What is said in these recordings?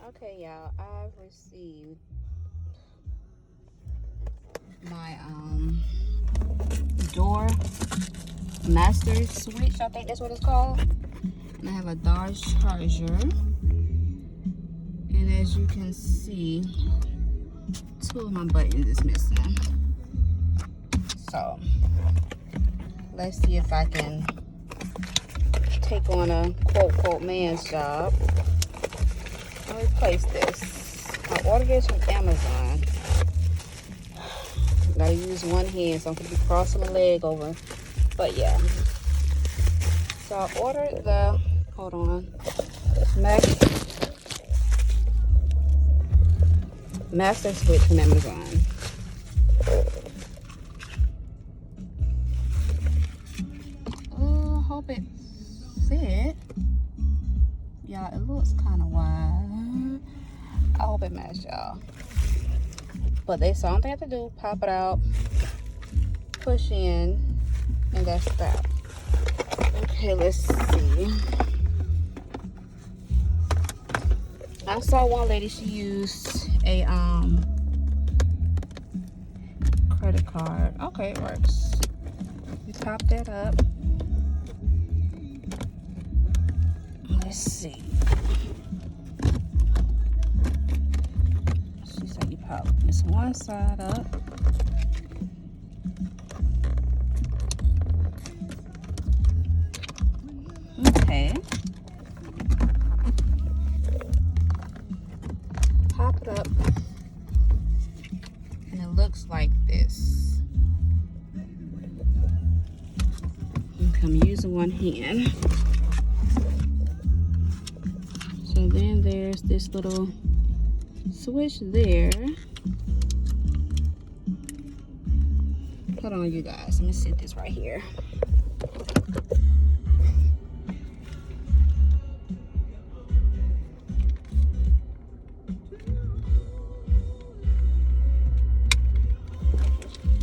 Okay, y'all, I've received my door master switch. I think that's what it's called. And I have a Dodge Charger, and as you can see, 2 of my buttons is missing. So let's see if I can take on a quote man's job and replace this. I ordered this from Amazon. Gotta use one hand, so I'm gonna be crossing my leg over. But yeah. So I ordered the, hold on, master switch from Amazon. Hope it fit. Y'all, it looks kind of wide. I hope it matches, y'all. But they saw something I have to do, pop it out, push in, and that's that. Okay, let's see. I saw one lady, she used a credit card. Okay, it works. You pop that up. Let's see. She said you pop this one side up. Okay. Pop it up. And it looks like this. Okay, I'm using one hand. So then there's this little switch there. Hold on, you guys. Let me set this right here.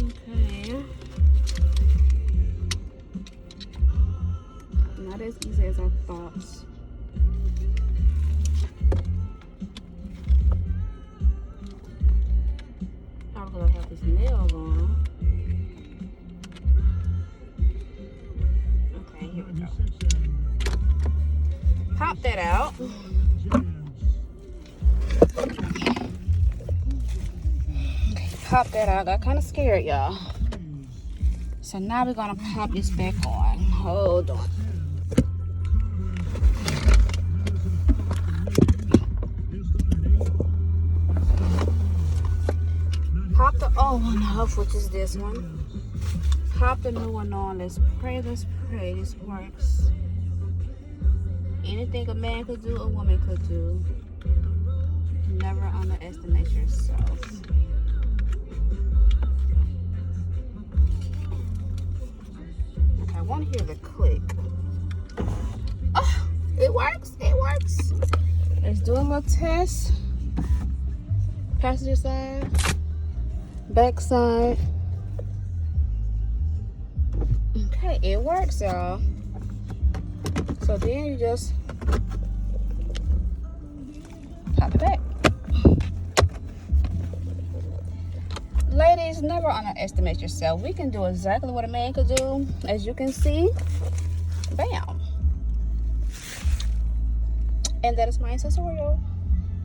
Okay. Not as easy as I thought. I have this nail on. Okay, here we go. Pop that out. Okay, pop that out. Got kind of scared, y'all. So now we're gonna pop this back on. Hold on. Pop the old one off, which is this one. Pop the new one on. Let's pray this works. Anything a man could do, a woman could do. Never underestimate yourself. Okay, I want to hear the click. Oh, it works. It works. Let's do a little test. Passenger side. Back side. Okay, it works, y'all. So then you just pop it back. Ladies, never underestimate yourself. We can do exactly what a man could do. As you can see, bam. And that is my accessorial.